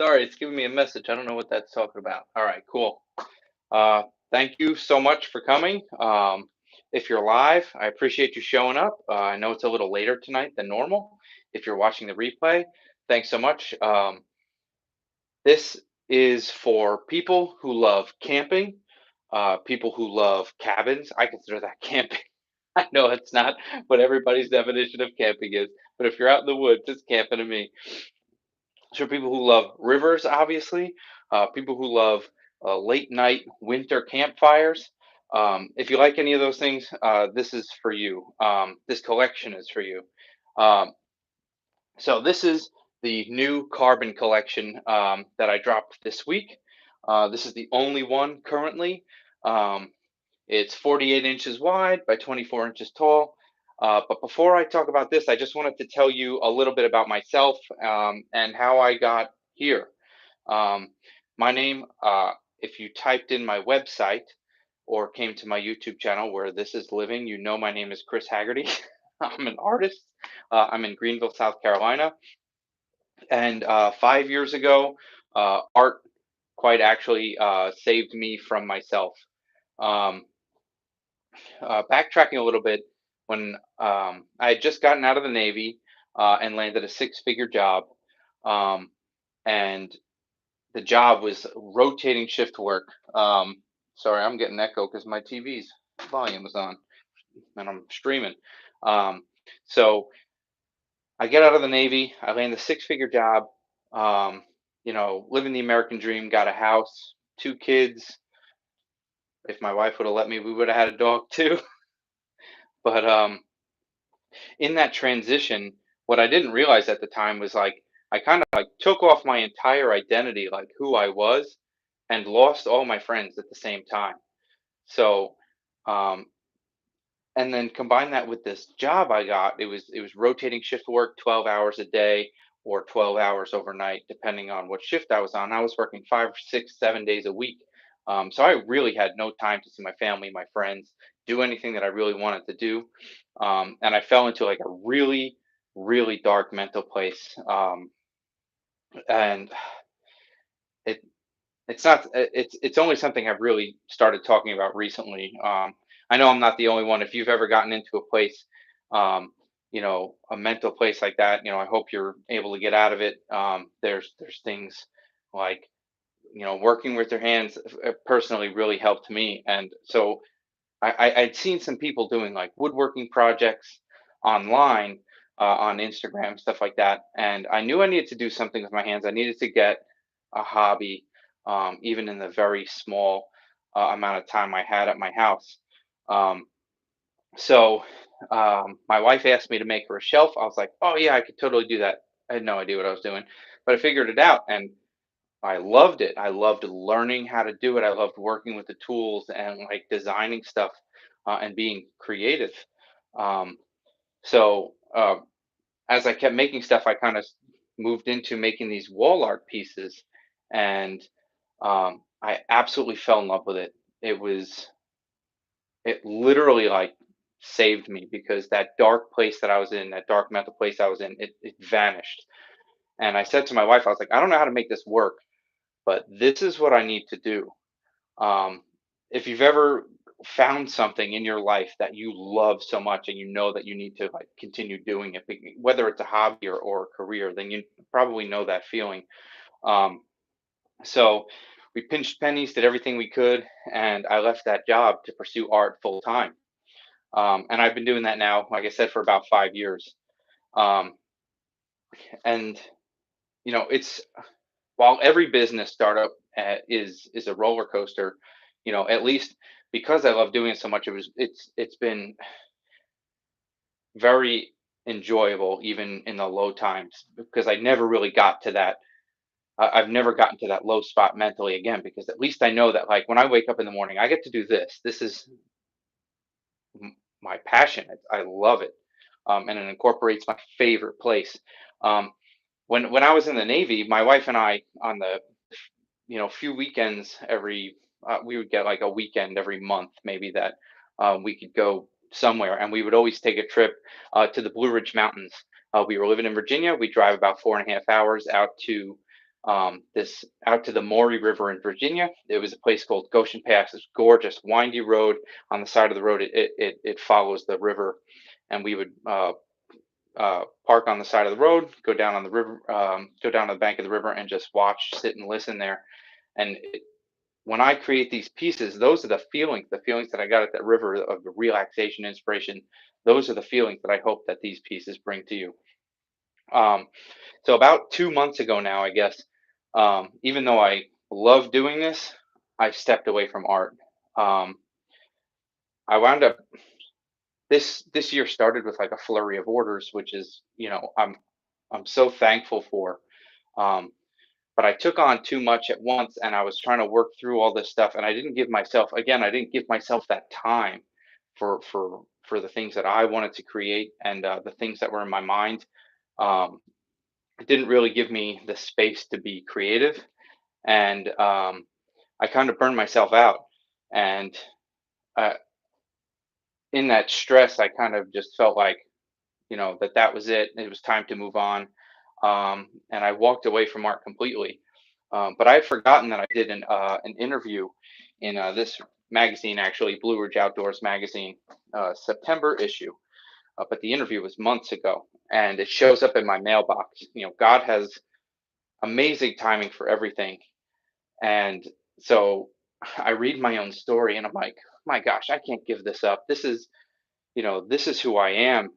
Sorry, it's giving me a message. I don't know what that's talking about. All right, cool. Uh, Thank you so much for coming. If you're live, I appreciate you showing up. I know it's a little later tonight than normal. If you're watching the replay, thanks so much. This is for people who love camping, people who love cabins. I consider that camping. I know it's not what everybody's definition of camping is, but if you're out in the woods, it's camping to me. So people who love rivers, obviously, people who love late night winter campfires. If you like any of those things, this is for you. This collection is for you. Um, so this is the new carbon collection that I dropped this week. This is the only one currently. Um, it's 48 inches wide by 24 inches tall. But before I talk about this, I just wanted to tell you a little bit about myself and how I got here. Um, my name, if you typed in my website or came to my YouTube channel where this is living, you know my name is Chris Haggerty. I'm an artist. I'm in Greenville, South Carolina. And 5 years ago, art quite actually saved me from myself. Um, Backtracking a little bit, when I had just gotten out of the Navy and landed a six-figure job, um, and the job was rotating shift work. Sorry, I'm getting echo because my TV's volume is on and I'm streaming. Um, so I get out of the Navy, I land a six-figure job, um, living the American dream, got a house, two kids. If my wife would have let me, we would have had a dog too. But in that transition, what I didn't realize at the time was like I kind of like took off my entire identity, like who I was, and lost all my friends at the same time. So, um, and then combine that with this job I got. It was rotating shift work, 12 hours a day or 12 hours overnight, depending on what shift I was on. I was working 5, 6, 7 days a week. So I really had no time to see my family, my friends, do anything that I really wanted to do. And I fell into like a really, really dark mental place. And it it's not it's only something I've really started talking about recently. I know I'm not the only one. If you've ever gotten into a place, a mental place like that, I hope you're able to get out of it. There's things like working with your hands personally really helped me, and so I'd seen some people doing like woodworking projects online on Instagram, stuff like that, and I knew I needed to do something with my hands. I needed to get a hobby, even in the very small amount of time I had at my house. Um, so my wife asked me to make her a shelf. I was like, "Oh yeah, I could totally do that." I had no idea what I was doing, but I figured it out, and I loved it. I loved learning how to do it. I loved working with the tools and like designing stuff and being creative. Um, so as I kept making stuff, I kind of moved into making these wall art pieces, and I absolutely fell in love with it. It literally like saved me because that dark place that I was in, that dark mental place I was in, it vanished. And I said to my wife, I was like, I don't know how to make this work, but this is what I need to do. Um, if you've ever found something in your life that you love so much and you know that you need to like continue doing it, whether it's a hobby or a career, then you probably know that feeling. Um, so we pinched pennies, did everything we could, and I left that job to pursue art full time. And I've been doing that now, like I said, for about 5 years. Um, and it's while every business startup is a roller coaster, at least because I love doing it so much, it's been very enjoyable even in the low times because I never really got to that. I've never gotten to that low spot mentally again because at least I know that like when I wake up in the morning, I get to do this. This is my passion. I love it, and it incorporates my favorite place. Um, when I was in the Navy, my wife and I on the few weekends every we would get like a weekend every month maybe that we could go somewhere, and we would always take a trip to the Blue Ridge Mountains. We were living in Virginia. We drive about 4.5 hours out to this out to the Maury River in Virginia. It was a place called Goshen Pass. It's gorgeous, windy road. On the side of the road, it follows the river, and we would park on the side of the road, go down on the river, go down to the bank of the river, and just watch, sit, and listen there. And when I create these pieces, those are the feelings that I got at that river of the relaxation, inspiration. Those are the feelings that I hope that these pieces bring to you. Um, so about 2 months ago now, I guess, even though I love doing this, I stepped away from art. Um, I wound up this year started with like a flurry of orders, which is, I'm so thankful for. Um, but I took on too much at once, and I was trying to work through all this stuff, and I didn't give myself that time for the things that I wanted to create, and the things that were in my mind. Um, it didn't really give me the space to be creative, and I kind of burned myself out. And uh, in that stress, I kind of just felt like, that was it. It was time to move on. And I walked away from art completely. But I had forgotten that I did an interview in this magazine, actually, Blue Ridge Outdoors magazine, September issue. But the interview was months ago, and it shows up in my mailbox. God has amazing timing for everything. And so I read my own story, and I'm like, my gosh, I can't give this up. This is who I am.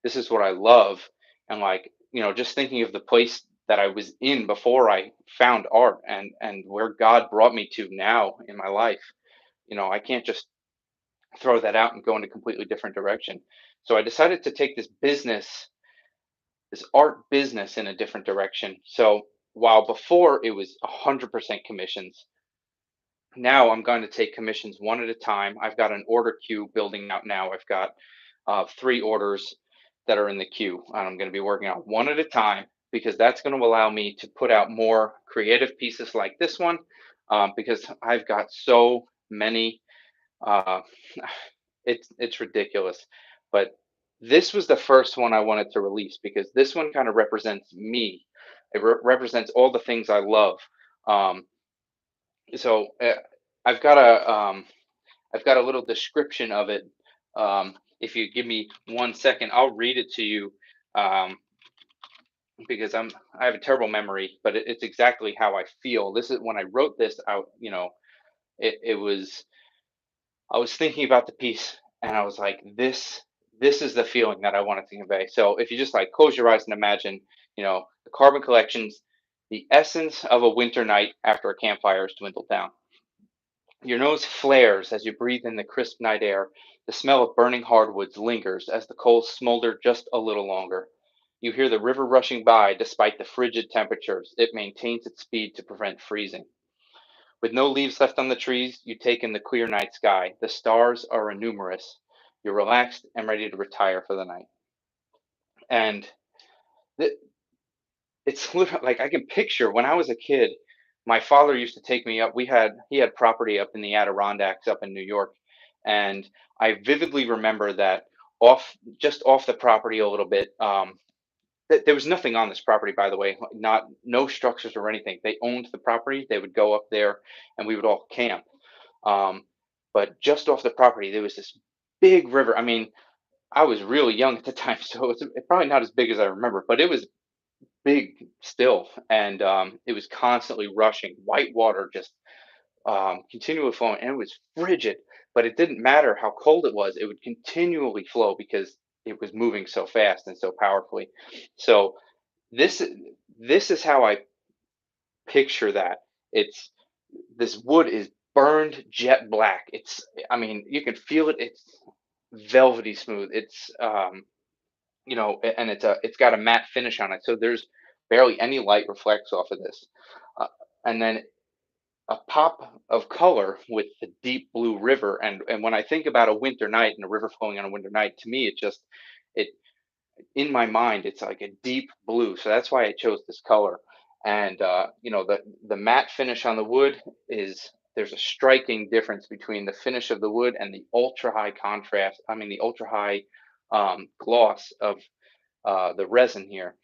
This is what I love. And like, just thinking of the place that I was in before I found art, and where God brought me to now in my life, I can't just throw that out and go in a completely different direction. So I decided to take this art business in a different direction. So while before it was 100% commissions, now I'm going to take commissions one at a time. I've got an order queue building out now. I've got three orders that are in the queue, and I'm going to be working on one at a time, because that's going to allow me to put out more creative pieces like this one, because I've got so many. Uh, it's ridiculous, but this was the first one I wanted to release because this one kind of represents me. It represents all the things I love. Um, so I've got I've got a little description of it. If you give me 1 second, I'll read it to you, um, because I have a terrible memory, but it's exactly how I feel. This is when I wrote this out. It was, I was thinking about the piece, and I was like, this is the feeling that I wanted to convey. So if you just like close your eyes and imagine, the carbon collections, the essence of a winter night after a campfire has dwindled down. Your nose flares as you breathe in the crisp night air. The smell of burning hardwoods lingers as the coals smolder just a little longer. You hear the river rushing by despite the frigid temperatures. It maintains its speed to prevent freezing. With no leaves left on the trees, you take in the clear night sky. The stars are innumerous. You're relaxed and ready to retire for the night. And th- it's literally like I can picture when I was a kid, my father used to take me up. He had property up in the Adirondacks up in New York, and I vividly remember that just off the property a little bit. There was nothing on this property, by the way, like, not no structures or anything. They owned the property. They would go up there, and we would all camp. Um, but just off the property, there was this big river. I mean, I was really young at the time, so it's probably not as big as I remember, but it was big still, and it was constantly rushing. White water just continually flowing, and it was frigid. But it didn't matter how cold it was; it would continually flow because it was moving so fast and so powerfully. So this this is how I picture that. It's This wood is burned jet black. I mean, you can feel it. It's velvety smooth. And it's got a matte finish on it. So there's barely any light reflects off of this. Uh, and then a pop of color with the deep blue river. And when I think about a winter night and a river flowing on a winter night, to me, it in my mind, it's like a deep blue. So that's why I chose this color. And the matte finish on the wood is there's a striking difference between the finish of the wood and the ultra high contrast. I mean, the ultra high gloss of the resin here.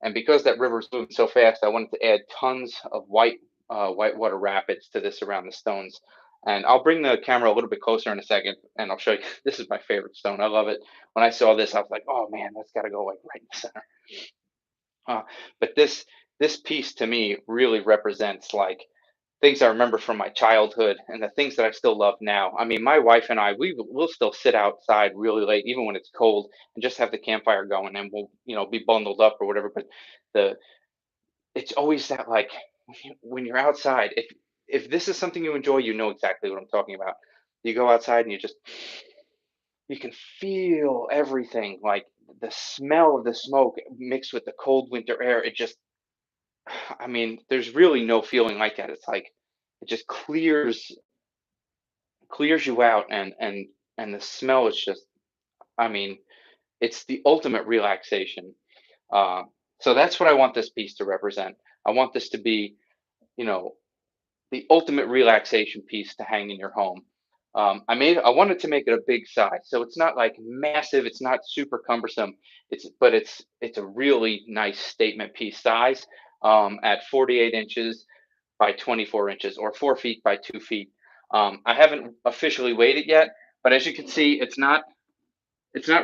And because that river's moving so fast, I wanted to add tons of whitewater rapids to this around the stones. And I'll bring the camera a little bit closer in a second, and I'll show you. This is my favorite stone. I love it. When I saw this, I was like, "Oh man, that's got to go like right in the center." Uh, but this piece to me really represents like things I remember from my childhood and the things that I still love now. I mean, my wife and I, we'll still sit outside really late, even when it's cold, and just have the campfire going, and we'll, be bundled up or whatever. But the it's always that like when you're outside, if this is something you enjoy, you know exactly what I'm talking about. You go outside and you can feel everything, like the smell of the smoke mixed with the cold winter air. It just, I mean, there's really no feeling like that. It's like it just clears you out, and the smell is just, I mean, it's the ultimate relaxation. uh, so that's what I want this piece to represent. I want this to be, you know the ultimate relaxation piece to hang in your home. I wanted to make it a big size, so it's not like massive, it's not super cumbersome. It's a really nice statement piece size, at 48 inches by 24 inches, or 4 feet by 2 feet. I haven't officially weighed it yet, but as you can see, it's not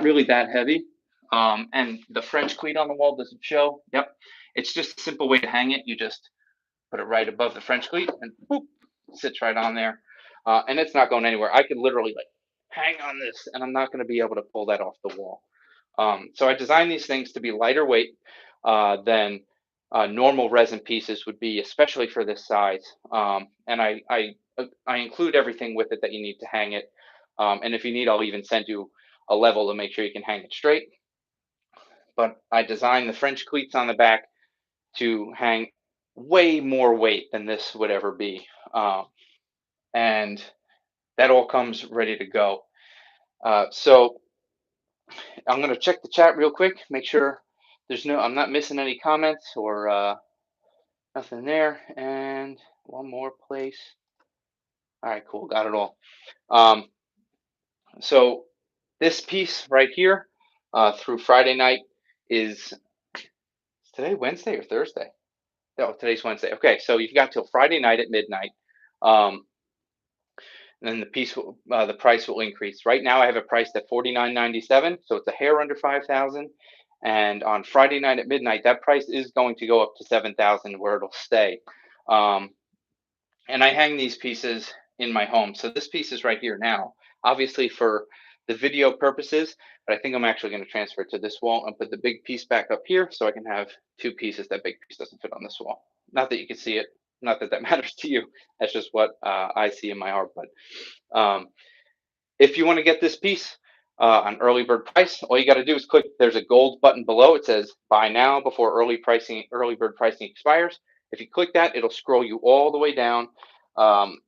really that heavy. And the French cleat on the wall doesn't show. Yep, it's just a simple way to hang it. You just put it right above the French cleat, and boop, sits right on there. And it's not going anywhere. I could literally like hang on this, and I'm not going to be able to pull that off the wall. So I designed these things to be lighter weight than normal resin pieces would be, especially for this size. And I include everything with it that you need to hang it. And if you need, I'll even send you a level to make sure you can hang it straight. But I designed the French cleats on the back to hang way more weight than this would ever be. And that all comes ready to go. So I'm going to check the chat real quick, make sure I'm not missing any comments or nothing there. And one more place. All right, cool, got it all. Um, so this piece right here, through Friday night, is today Wednesday or Thursday? No, today's Wednesday. Okay, so you've got till Friday night at midnight. Um, and then the price will increase. Right now, I have it priced at $49.97, so it's a hair under 5,000. And on Friday night at midnight, that price is going to go up to 7,000, where it'll stay. Um, and I hang these pieces in my home. So this piece is right here now, obviously for the video purposes, but I think I'm actually going to transfer it to this wall and put the big piece back up here so I can have two pieces. That big piece doesn't fit on this wall. Not that you can see it, not that that matters to you. That's just what I see in my heart. But if you want to get this piece on early bird price, all you got to do is click. There's a gold button below. It says "Buy now before early bird pricing expires." If you click that, it'll scroll you all the way down um,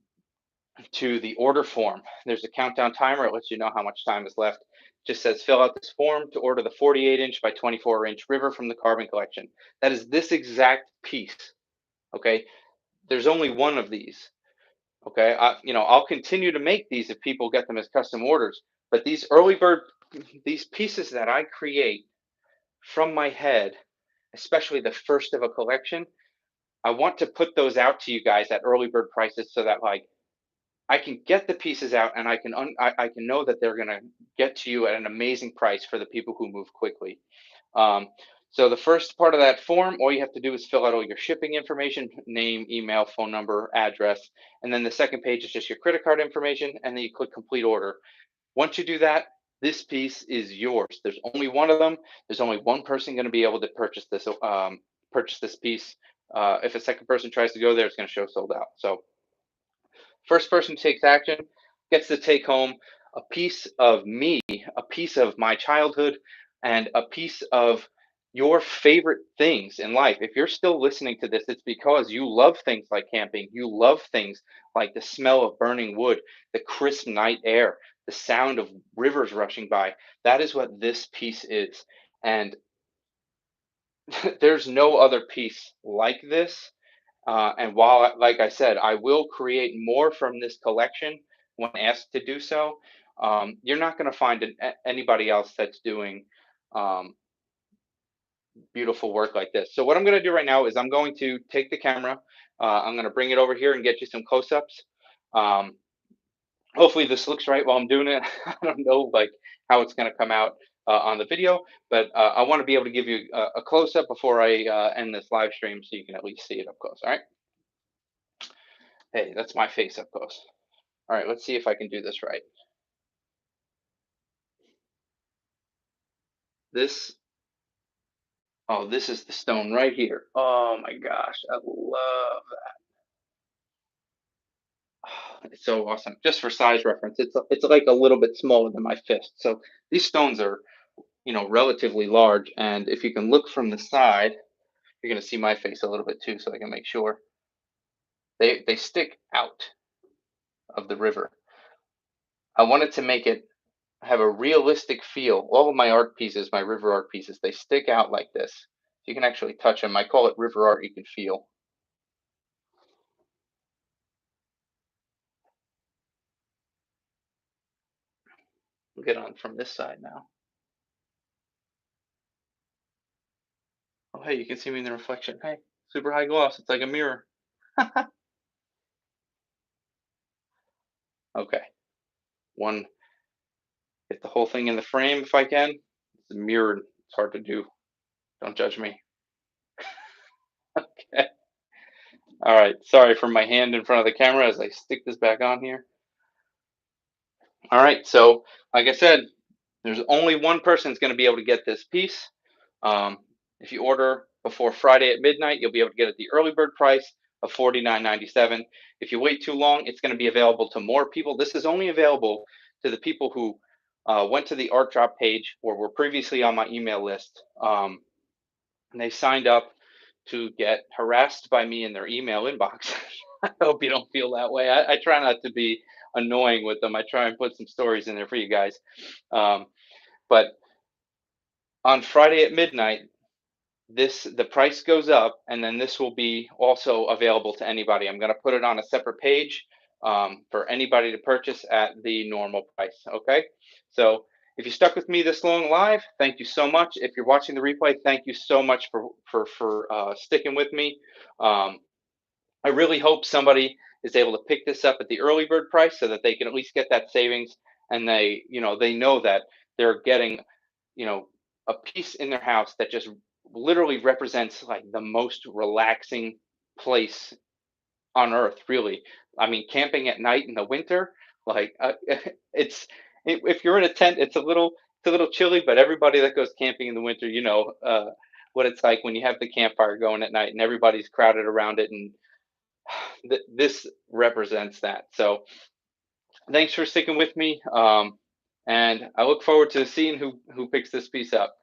to the order form. There's a countdown timer. It lets you know how much time is left. It just says fill out this form to order the 48-inch by 24-inch river from the Carbon Collection. That is this exact piece. Okay, there's only one of these. Okay, I'll continue to make these if people get them as custom orders. But these pieces that I create from my head, especially the first of a collection, I want to put those out to you guys at early bird prices so that like I can get the pieces out, and I can know that they're gonna get to you at an amazing price for the people who move quickly. Um, so the first part of that form, all you have to do is fill out all your shipping information: name, email, phone number, address. And then the second page is just your credit card information, and then you click complete order. Once you do that, this piece is yours. There's only one of them. There's only one person going to be able to purchase this piece. If a second person tries to go there, it's going to show sold out. So first person who takes action gets to take home a piece of me, a piece of my childhood, and a piece of your favorite things in life. If you're still listening to this, it's because you love things like camping. You love things like the smell of burning wood, the crisp night air, the sound of rivers rushing by. That is what this piece is. And there's no other piece like this. And while, like I said, I will create more from this collection when asked to do so, you're not going to find anybody else that's doing um, beautiful work like this. So what I'm going to do right now is I'm going to take the camera. I'm going to bring it over here and get you some close-ups. Um, Hopefully this looks right while I'm doing it. I don't know like how it's going to come out on the video, but I want to be able to give you a close-up before I end this live stream so you can at least see it up close. All right. Hey, that's my face up close. All right, let's see if I can do this right. This, oh, this is the stone right here. Oh my gosh, I love that. It's so awesome. Just for size reference, it's like a little bit smaller than my fist. So these stones are, relatively large. And if you can look from the side, you're gonna see my face a little bit too, so I can make sure they stick out of the river. I wanted to make it have a realistic feel. All of my art pieces, my river art pieces, they stick out like this. You can actually touch them. I call it river art you can feel. We'll get on from this side now. Oh, hey, you can see me in the reflection. Hey, super high gloss. It's like a mirror. Okay, one, get the whole thing in the frame if I can. It's mirrored. It's hard to do. Don't judge me. Okay. All right. Sorry for my hand in front of the camera as I stick this back on here. All right. So, like I said, there's only one person that's going to be able to get this piece. Um, if you order before Friday at midnight, you'll be able to get it at the early bird price of $49.97. If you wait too long, it's going to be available to more people. This is only available to the people who went to the art drop page or were previously on my email list. And they signed up to get harassed by me in their email inbox. I hope you don't feel that way. I try not to be annoying with them. I try and put some stories in there for you guys. But on Friday at midnight, the price goes up, and then this will be also available to anybody. I'm going to put it on a separate page for anybody to purchase at the normal price. Okay, so if you stuck with me this long live, thank you so much. If you're watching the replay, thank you so much for sticking with me. I really hope somebody is able to pick this up at the early bird price so that they can at least get that savings, and they know that they're getting you know a piece in their house that just literally represents like the most relaxing place on earth, really. I mean, camping at night in the winter, like it's if you're in a tent, it's a little chilly, but everybody that goes camping in the winter, what it's like when you have the campfire going at night and everybody's crowded around it, and this represents that. So thanks for sticking with me, and I look forward to seeing who picks this piece up.